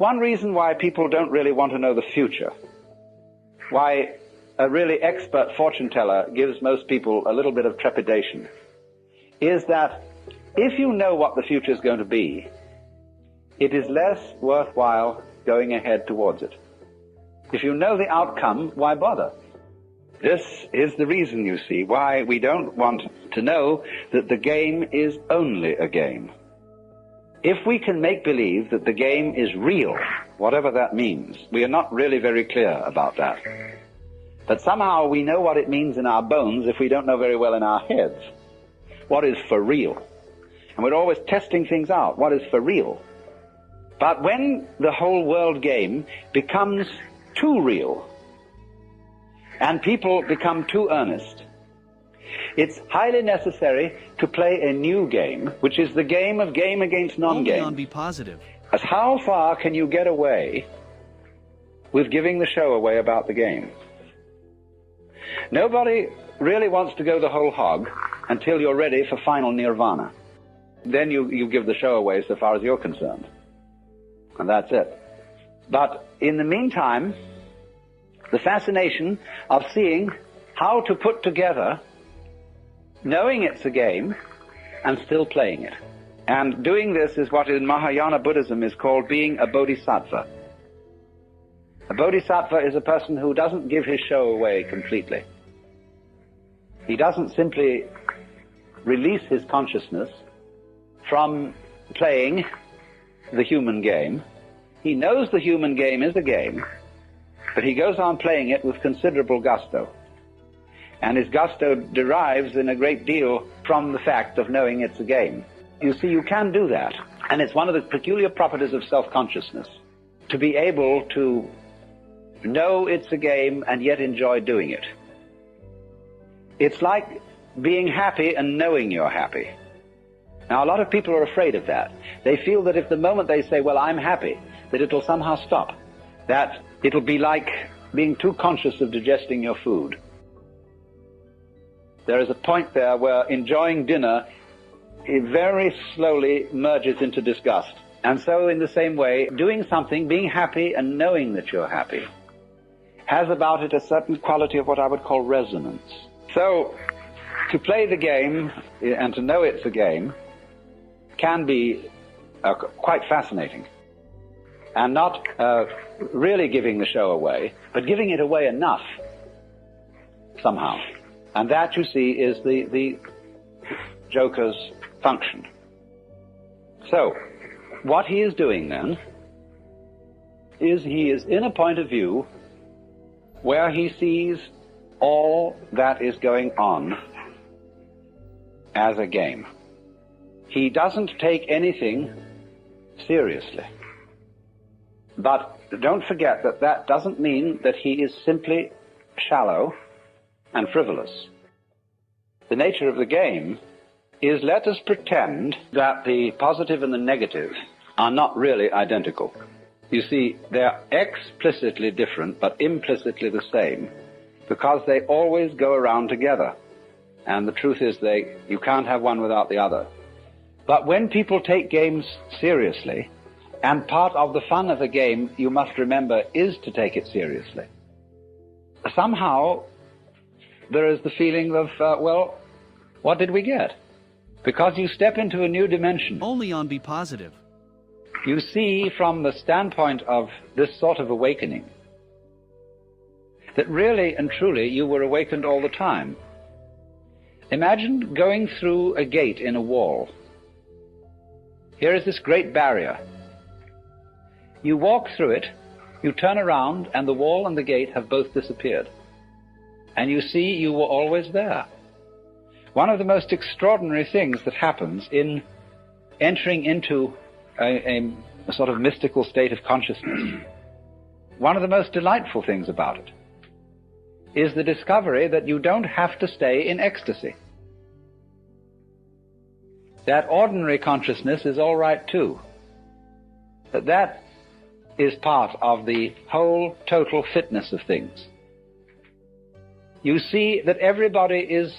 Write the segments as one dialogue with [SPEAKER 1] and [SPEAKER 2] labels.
[SPEAKER 1] One reason why people don't really want to know the future, why a really expert fortune teller gives most people a little bit of trepidation, is that if you know what the future is going to be, it is less worthwhile going ahead towards it. If you know the outcome, why bother? This is the reason, you see, why we don't want to know that the game is only a game. If we can make believe that the game is real, whatever that means, we are not really very clear about that. But somehow we know what it means in our bones if we don't know very well in our heads. What is for real? And we're always testing things out. What is for real? But when the whole world game becomes too real, and people become too earnest, it's highly necessary to play a new game, which is the game of game against non-game.
[SPEAKER 2] Only on Be Positive.
[SPEAKER 1] As how far can you get away with giving the show away about the game? Nobody really wants to go the whole hog until you're ready for final nirvana. Then you give the show away so far as you're concerned. And that's it. But in the meantime, the fascination of seeing how to put together, knowing it's a game, and still playing it. And doing this is what in Mahayana Buddhism is called being a bodhisattva. A bodhisattva is a person who doesn't give his show away completely. He doesn't simply release his consciousness from playing the human game. He knows the human game is a game, but he goes on playing it with considerable gusto. And his gusto derives in a great deal from the fact of knowing it's a game. You see, you can do that. And it's one of the peculiar properties of self-consciousness, to be able to know it's a game and yet enjoy doing it. It's like being happy and knowing you're happy. Now, a lot of people are afraid of that. They feel that if the moment they say, well, I'm happy, that it'll somehow stop. That it'll be like being too conscious of digesting your food. There is a point there where enjoying dinner, it very slowly merges into disgust. And so in the same way, doing something, being happy and knowing that you're happy, has about it a certain quality of what I would call resonance. So, to play the game and to know it's a game can be quite fascinating. And not really giving the show away, but giving it away enough, somehow. And that, you see, is the Joker's function. So, what he is doing then is he is in a point of view where he sees all that is going on as a game. He doesn't take anything seriously. But don't forget that that doesn't mean that he is simply shallow and frivolous. The nature of the game is, let us pretend that the positive and the negative are not really identical. You see, they're explicitly different but implicitly the same, because they always go around together. And the truth is you can't have one without the other. But when people take games seriously, and part of the fun of the game, you must remember, is to take it seriously, somehow there is the feeling of, well, what did we get? Because you step into a new dimension.
[SPEAKER 2] Only on Be Positive.
[SPEAKER 1] You see from the standpoint of this sort of awakening that really and truly you were awakened all the time. Imagine going through a gate in a wall. Here is this great barrier. You walk through it, you turn around, and the wall and the gate have both disappeared. And you see you were always there. One of the most extraordinary things that happens in entering into a sort of mystical state of consciousness, one of the most delightful things about it, is the discovery that you don't have to stay in ecstasy. That ordinary consciousness is all right too. That is part of the whole total fitness of things. You see that everybody is,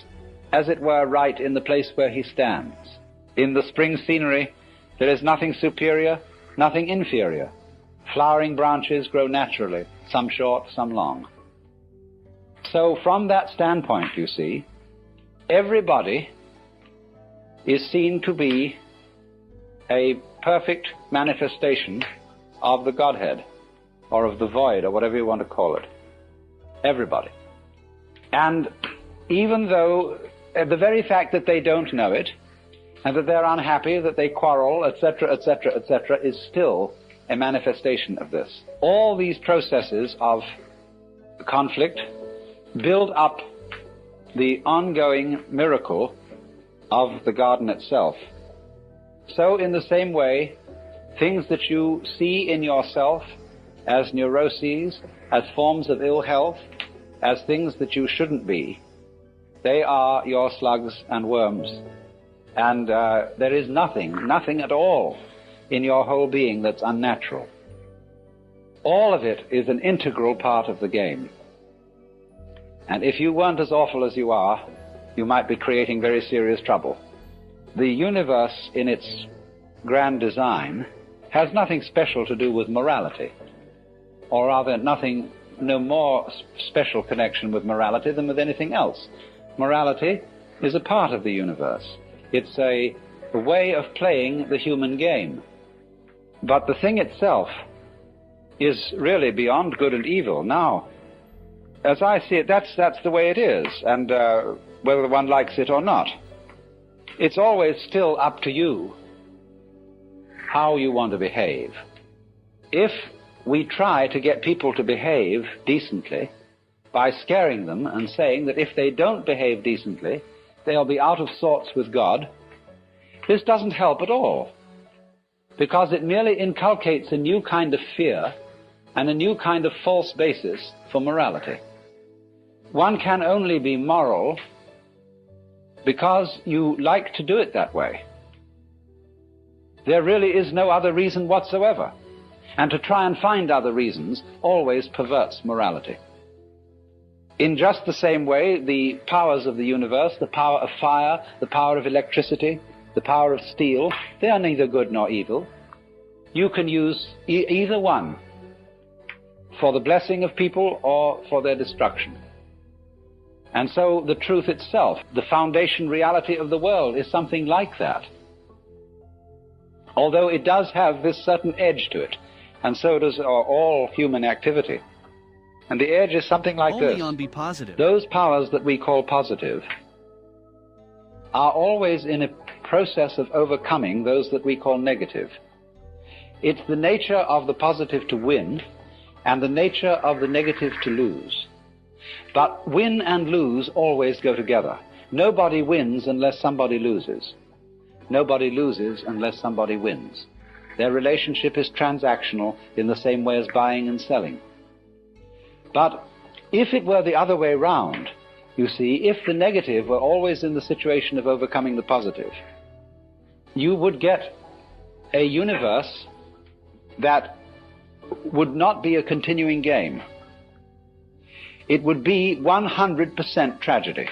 [SPEAKER 1] as it were, right in the place where he stands. In the spring scenery, there is nothing superior, nothing inferior. Flowering branches grow naturally, some short, some long. So from that standpoint, you see, everybody is seen to be a perfect manifestation of the Godhead, or of the void, or whatever you want to call it. Everybody. And even though the very fact that they don't know it, and that they're unhappy, that they quarrel, etc., etc., etc., is still a manifestation of this. All these processes of conflict build up the ongoing miracle of the garden itself. So in the same way, things that you see in yourself as neuroses, as forms of ill health, as things that you shouldn't be, they are your slugs and worms. And there is nothing at all in your whole being that's unnatural. All of it is an integral part of the game. And if you weren't as awful as you are, you might be creating very serious trouble. The universe in its grand design has nothing special to do with morality, or rather no more special connection with morality than with anything else. Morality is a part of the universe. It's a way of playing the human game. But the thing itself is really beyond good and evil. Now, as I see it, that's the way it is, and whether one likes it or not, it's always still up to you how you want to behave. If we try to get people to behave decently by scaring them and saying that if they don't behave decently, they'll be out of sorts with God, this doesn't help at all, because it merely inculcates a new kind of fear and a new kind of false basis for morality. One can only be moral because you like to do it that way. There really is no other reason whatsoever. And to try and find other reasons always perverts morality. In just the same way, the powers of the universe, the power of fire, the power of electricity, the power of steel, they are neither good nor evil. You can use either one for the blessing of people or for their destruction. And so the truth itself, the foundation reality of the world, is something like that. Although it does have this certain edge to it, and so does all human activity. And the edge is something like this.
[SPEAKER 2] Only on Be Positive.
[SPEAKER 1] Those powers that we call positive are always in a process of overcoming those that we call negative. It's the nature of the positive to win and the nature of the negative to lose. But win and lose always go together. Nobody wins unless somebody loses. Nobody loses unless somebody wins. Their relationship is transactional in the same way as buying and selling. But if it were the other way round, you see, if the negative were always in the situation of overcoming the positive, you would get a universe that would not be a continuing game. It would be 100% tragedy.